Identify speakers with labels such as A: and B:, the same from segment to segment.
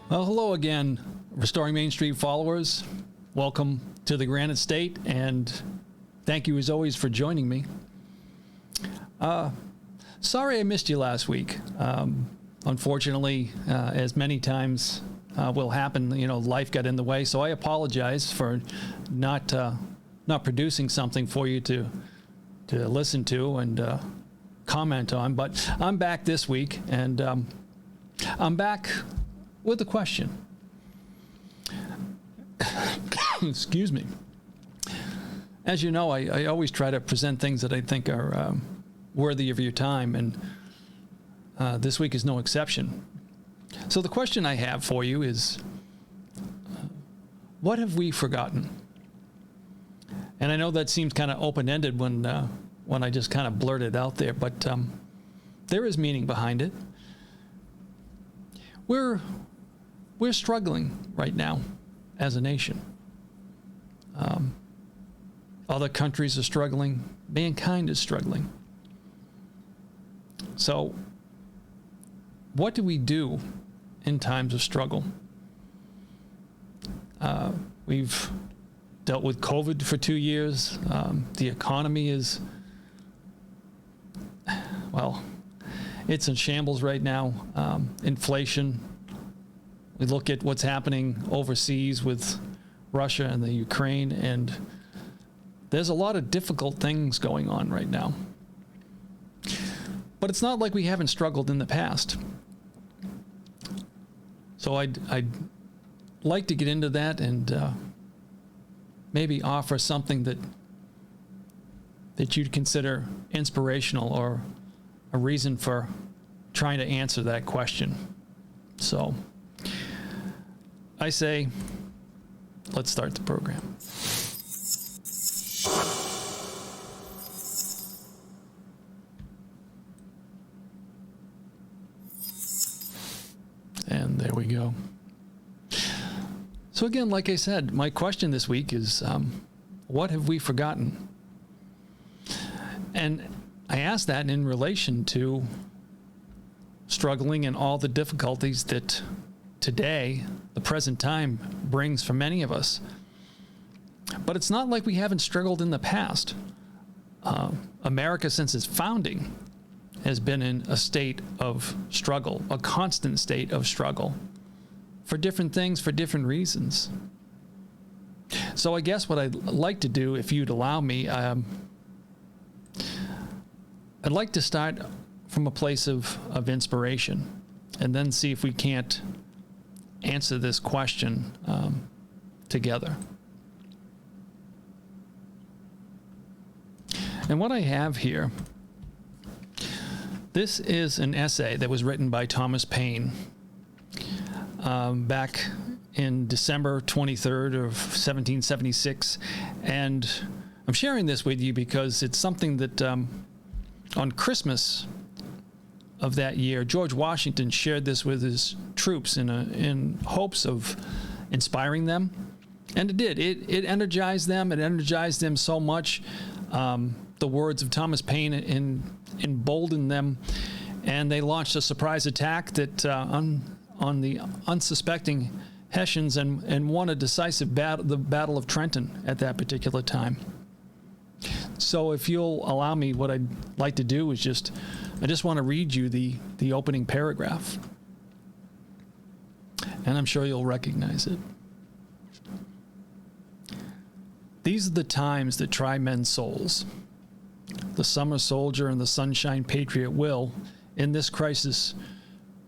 A: Well, hello again, Restoring Main Street followers. Welcome to the Granite State, and thank you as always for joining me. Sorry I missed you last week. Unfortunately, as many times will happen, life got in the way, so I apologize for not producing something for you to listen to and comment on. But I'm back this week, and I'm back with a question. Excuse me. As you know, I always try to present things that I think are worthy of your time, and this week is no exception. So the question I have for you is, what have we forgotten? And I know that seems kind of open-ended when I just kind of blurt it out there, but there is meaning behind it. We're struggling right now as a nation. Other countries are struggling. Mankind is struggling. So, what do we do in times of struggle? We've dealt with COVID for 2 years. The economy is, well, it's in shambles right now. Inflation. We look at what's happening overseas with Russia and the Ukraine, and there's a lot of difficult things going on right now. But it's not like we haven't struggled in the past. So I'd like to get into that and maybe offer something that you'd consider inspirational or a reason for trying to answer that question. So I say, let's start the program. And there we go. So again, like I said, my question this week is, what have we forgotten? And I ask that in relation to struggling and all the difficulties that today, the present time, brings for many of us. But it's not like we haven't struggled in the past. America, since its founding, has been in a state of struggle, a constant state of struggle, for different things, for different reasons. So I guess what I'd like to do, if you'd allow me, I'd like to start from a place of inspiration, and then see if we can't answer this question together. And what I have here, this is an essay that was written by Thomas Paine back in December 23rd of 1776. And I'm sharing this with you because it's something that on Christmas of that year, George Washington shared this with his troops in hopes of inspiring them. And it did. It energized them. It energized them so much. The words of Thomas Paine emboldened them, and they launched a surprise attack that on the unsuspecting Hessians and won a decisive battle, the Battle of Trenton at that particular time. So if you'll allow me, what I'd like to do is I just want to read you the opening paragraph, and I'm sure you'll recognize it. These are the times that try men's souls. The summer soldier and the sunshine patriot will, in this crisis,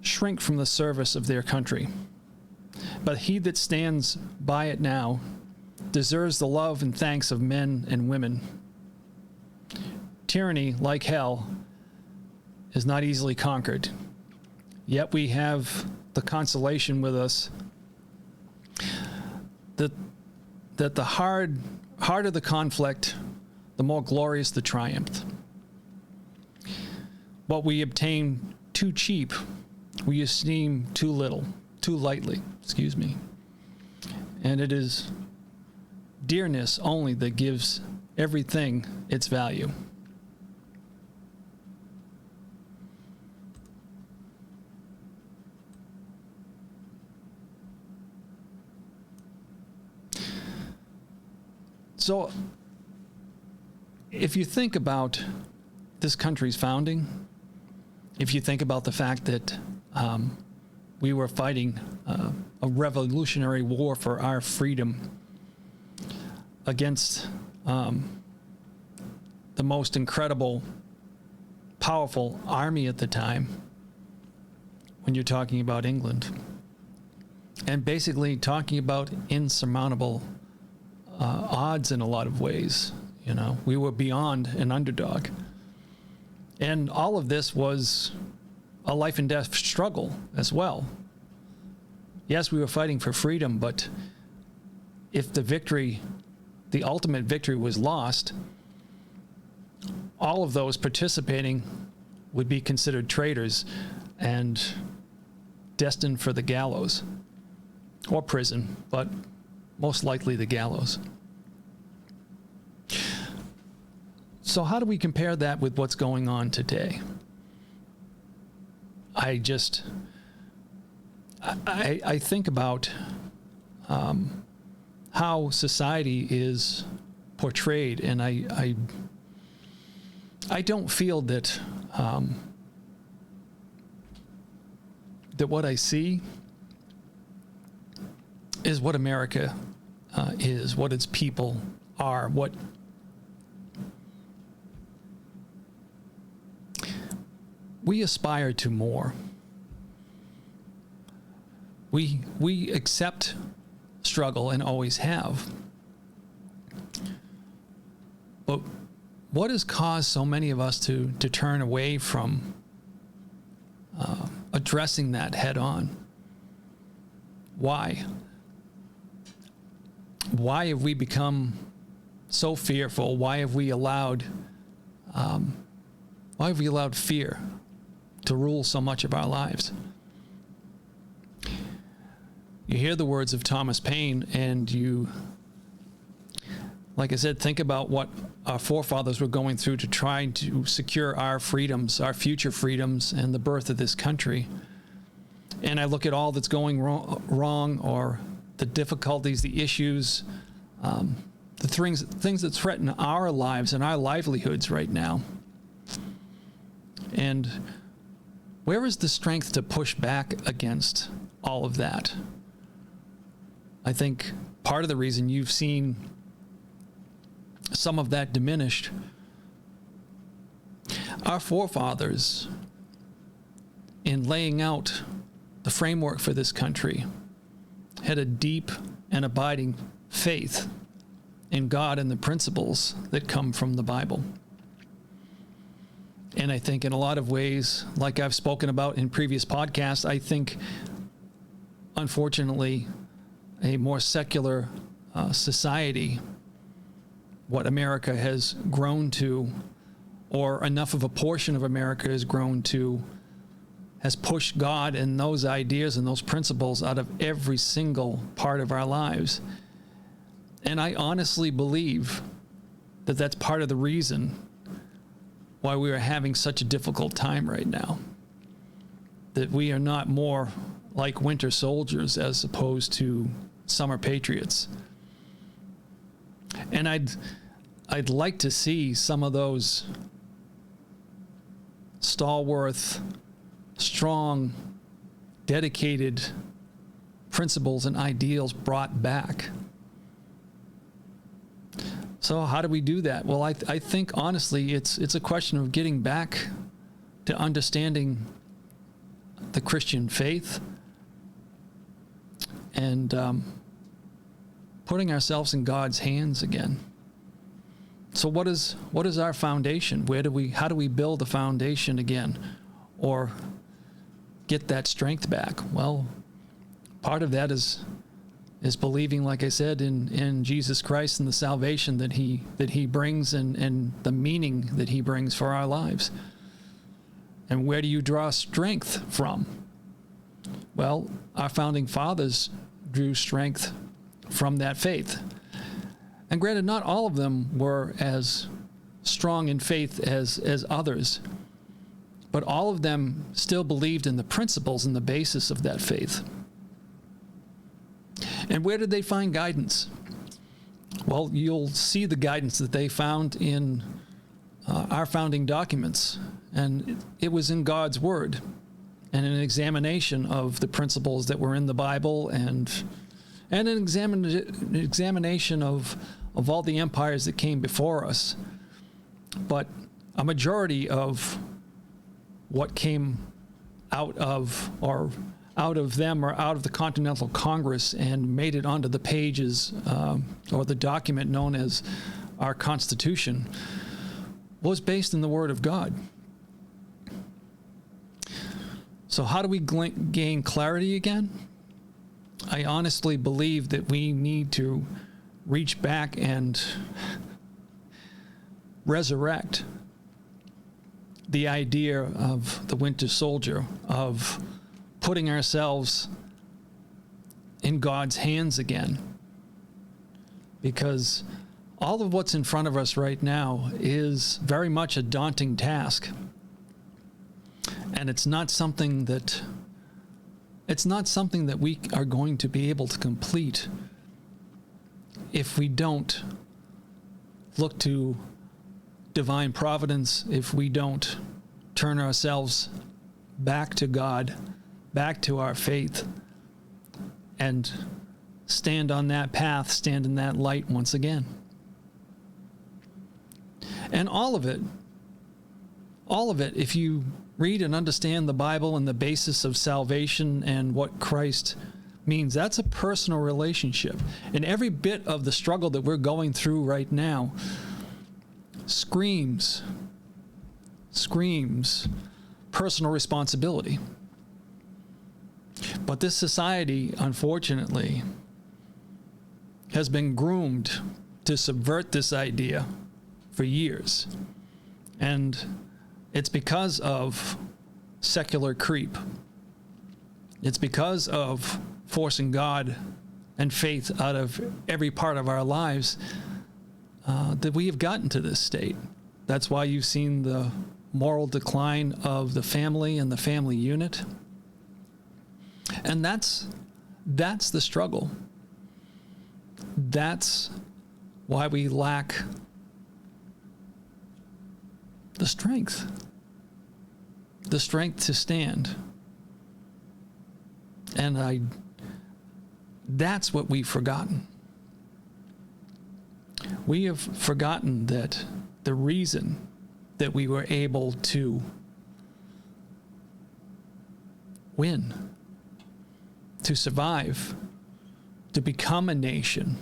A: shrink from the service of their country. But he that stands by it now deserves the love and thanks of men and women. Tyranny, like hell, is not easily conquered. Yet we have the consolation with us that the harder the conflict, the more glorious the triumph. What we obtain too cheap, we esteem too lightly, and it is dearness only that gives everything its value. So if you think about this country's founding, if you think about the fact that we were fighting a revolutionary war for our freedom against the most incredible, powerful army at the time, when you're talking about England, and basically talking about insurmountable odds in a lot of ways. You know, we were beyond an underdog. And all of this was a life and death struggle as well. Yes, we were fighting for freedom, but if the victory, the ultimate victory, was lost, all of those participating would be considered traitors and destined for the gallows or prison, but most likely the gallows. So how do we compare that with what's going on today? I think about how society is portrayed, and I don't feel that that what I see is what America is, what its people are, what we aspire to more. We accept struggle and always have. But what has caused so many of us to turn away from addressing that head on? Why? Why have we become so fearful? Why have we allowed fear to rule so much of our lives? You hear the words of Thomas Paine, and you, like I said, think about what our forefathers were going through to try to secure our freedoms, our future freedoms, and the birth of this country. And I look at all that's going wrong, or the difficulties, the issues, the things that threaten our lives and our livelihoods right now. And where is the strength to push back against all of that? I think part of the reason you've seen some of that diminished, our forefathers, in laying out the framework for this country, had a deep and abiding faith in God and the principles that come from the Bible. And I think in a lot of ways, like I've spoken about in previous podcasts, I think, unfortunately, a more secular society, what America has grown to, or enough of a portion of America has grown to, has pushed God and those ideas and those principles out of every single part of our lives. And I honestly believe that that's part of the reason why we are having such a difficult time right now. That we are not more like winter soldiers as opposed to summer patriots. And I'd like to see some of those stalwart, strong, dedicated principles and ideals brought back. So how do we do that? Well, I think honestly it's a question of getting back to understanding the Christian faith and putting ourselves in God's hands again. So what is our foundation? How do we build a foundation again, or get that strength back? Well, part of that is believing, like I said, in Jesus Christ and the salvation that he brings, and the meaning that he brings for our lives. And where do you draw strength from? Well, our founding fathers drew strength from that faith. And granted, not all of them were as strong in faith as others, but all of them still believed in the principles and the basis of that faith. And where did they find guidance? well, you'll see the guidance that they found in our founding documents. And it was in God's Word and an examination of the principles that were in the Bible and an examination of all the empires that came before us. But a majority of what came out of them or out of the Continental Congress and made it onto the pages or the document known as our Constitution was based in the Word of God. So how do we gain clarity again? I honestly believe that we need to reach back and resurrect the idea of the Winter Soldier, of putting ourselves in God's hands again. Because all of what's in front of us right now is very much a daunting task. And it's not something that we are going to be able to complete if we don't look to divine providence, if we don't turn ourselves back to God, back to our faith, and stand on that path, stand in that light once again. And all of it, if you read and understand the Bible and the basis of salvation and what Christ means, that's a personal relationship. And every bit of the struggle that we're going through right now screams personal responsibility. But this society, unfortunately, has been groomed to subvert this idea for years. And it's because of secular creep. It's because of forcing God and faith out of every part of our lives that we have gotten to this state. That's why you've seen the moral decline of the family and the family unit. And that's the struggle. That's why we lack the strength to stand. And that's what we've forgotten. We have forgotten that the reason that we were able to win, to survive, to become a nation,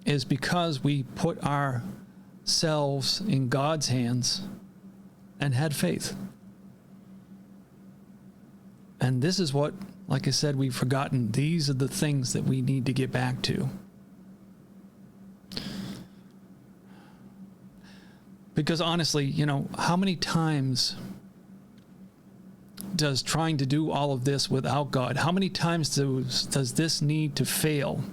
A: is because we put ourselves in God's hands and had faith. And this is what, like I said, we've forgotten. These are the things that we need to get back to. Because honestly, how many times does trying to do all of this without God, how many times does this need to fail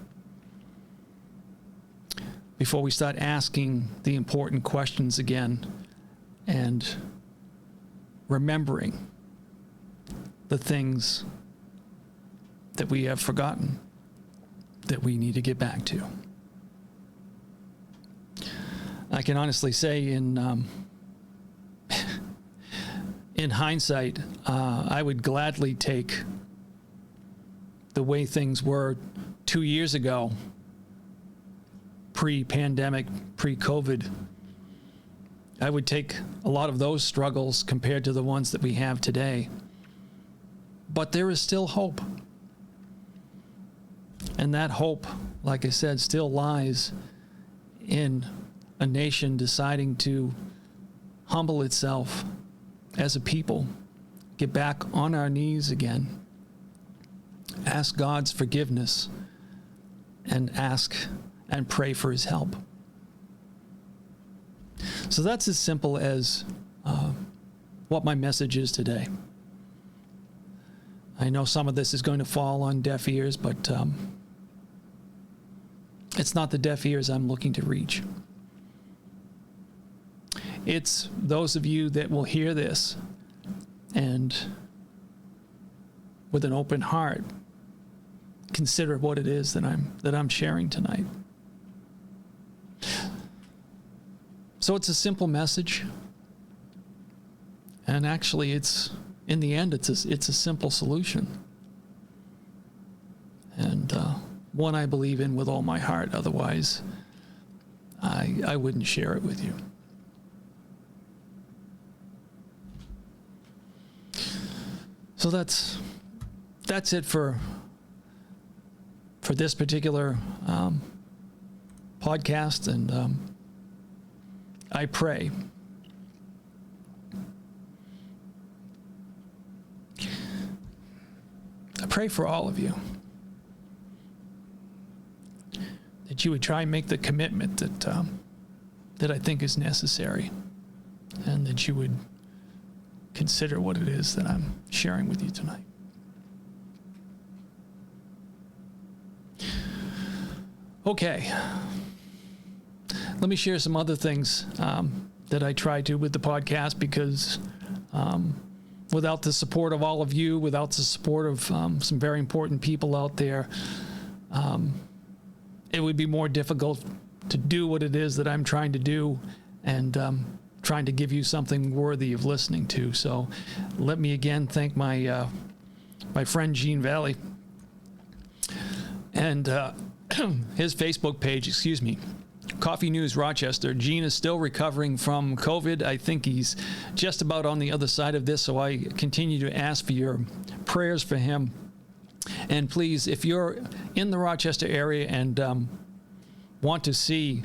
A: before we start asking the important questions again and remembering the things that we have forgotten that we need to get back to? I can honestly say in hindsight, I would gladly take the way things were 2 years ago, pre-pandemic, pre-COVID. I would take a lot of those struggles compared to the ones that we have today. But there is still hope. And that hope, like I said, still lies in a nation deciding to humble itself as a people, get back on our knees again, ask God's forgiveness, and ask and pray for his help. So that's as simple as what my message is today. I know some of this is going to fall on deaf ears, but it's not the deaf ears I'm looking to reach. It's those of you that will hear this and with an open heart consider what it is that I'm sharing tonight. So it's a simple message. And actually, in the end, it's a simple solution. And one I believe in with all my heart. Otherwise, I wouldn't share it with you. So that's it for this particular podcast, and I pray for all of you that you would try and make the commitment that I think is necessary, and that you would consider what it is that I'm sharing with you tonight. Okay. Let me share some other things that I try to with the podcast, because without the support of all of you, without the support of some very important people out there, it would be more difficult to do what it is that I'm trying to do, and trying to give you something worthy of listening to. So let me again thank my friend Gene Valley and his Facebook page, Coffee News Rochester. Gene is still recovering from COVID. I think he's just about on the other side of this, so I continue to ask for your prayers for him. And please, if you're in the Rochester area and want to see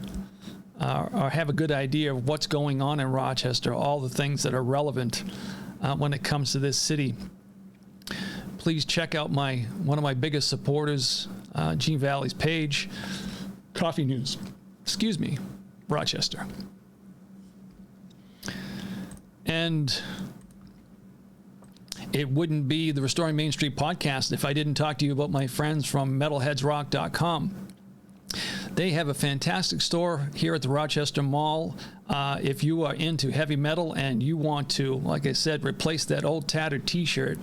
A: or have a good idea of what's going on in Rochester, all the things that are relevant when it comes to this city, please check out one of my biggest supporters, Gene Valley's page, Coffee News, Rochester. And it wouldn't be the Restoring Main Street podcast if I didn't talk to you about my friends from metalheadsrock.com. They have a fantastic store here at the Rochester Mall. If you are into heavy metal and you want to, like I said, replace that old tattered t-shirt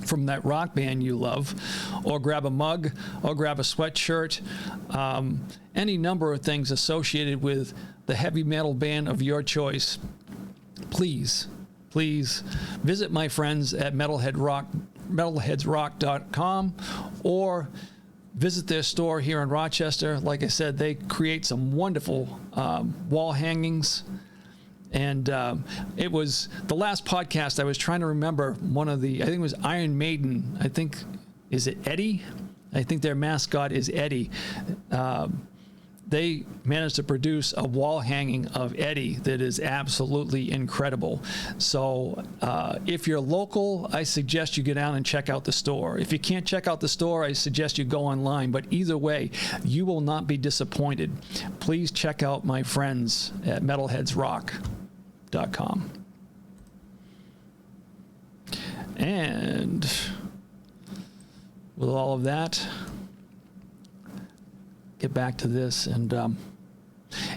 A: from that rock band you love, or grab a mug, or grab a sweatshirt, any number of things associated with the heavy metal band of your choice, please visit my friends at metalheadsrock.com, or visit their store here in Rochester. Like I said, they create some wonderful wall hangings. And it was the last podcast I was trying to remember I think it was Iron Maiden. Is it Eddie? I think their mascot is Eddie. They managed to produce a wall hanging of Eddie that is absolutely incredible. So if you're local, I suggest you go down and check out the store. If you can't check out the store, I suggest you go online. But either way, you will not be disappointed. Please check out my friends at metalheadsrock.com. And with all of that, get back to this, and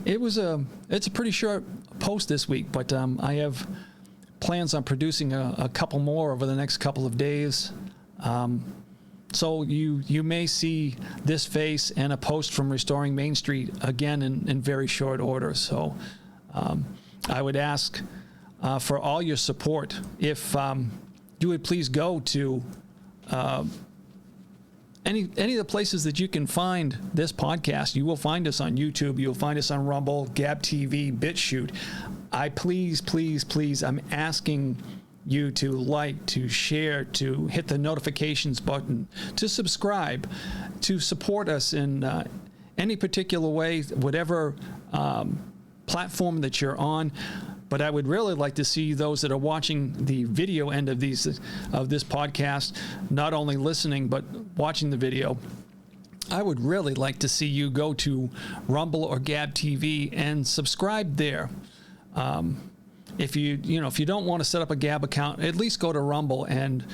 A: it's a pretty short post this week, but I have plans on producing a couple more over the next couple of days. So you may see this face and a post from Restoring Main Street again in very short order. So I would ask for all your support. If you would please go to any of the places that you can find this podcast. You will find us on YouTube. You'll find us on Rumble, Gab TV, BitChute. Please, I'm asking you to like, to share, to hit the notifications button, to subscribe, to support us in any particular way, whatever platform that you're on. But I would really like to see those that are watching the video end of this podcast, not only listening, but watching the video. I would really like to see you go to Rumble or Gab TV and subscribe there. If you don't want to set up a Gab account, at least go to Rumble and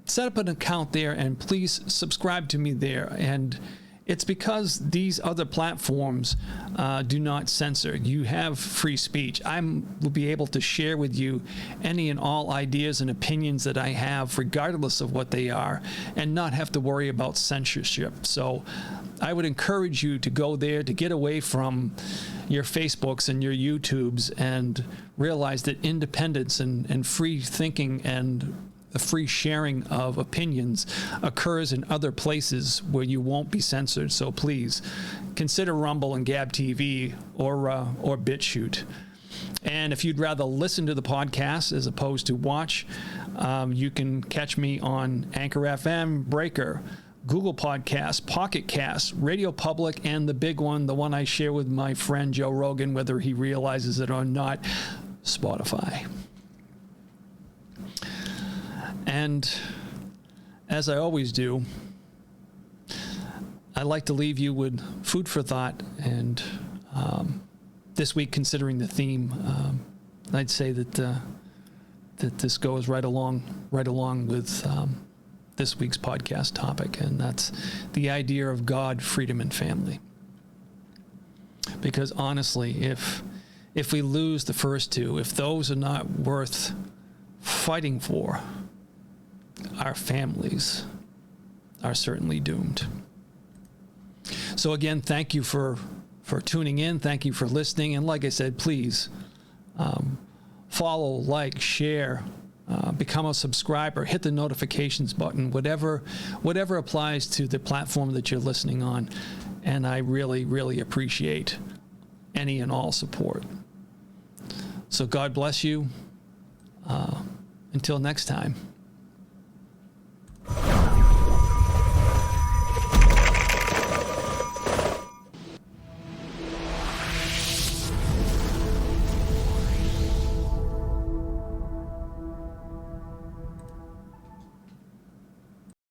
A: set up an account there, and please subscribe to me there. And It's because these other platforms do not censor. You have free speech. I will be able to share with you any and all ideas and opinions that I have, regardless of what they are, and not have to worry about censorship. So I would encourage you to go there, to get away from your Facebooks and your YouTubes, and realize that independence and free thinking and the free sharing of opinions occurs in other places where you won't be censored. So please consider Rumble and Gab TV or BitChute. And if you'd rather listen to the podcast as opposed to watch, you can catch me on Anchor FM, Breaker, Google Podcasts, Pocket Casts, Radio Public, and the big one, the one I share with my friend Joe Rogan, whether he realizes it or not, Spotify. And as I always do, I like to leave you with food for thought. And this week, considering the theme, I'd say that this goes right along with this week's podcast topic, and that's the idea of God, freedom, and family. Because honestly, if we lose the first two, if those are not worth fighting for, our families are certainly doomed. So again, thank you for tuning in. Thank you for listening. And like I said, please follow, like, share, become a subscriber, hit the notifications button, whatever applies to the platform that you're listening on. And I really, really appreciate any and all support. So God bless you. Until next time.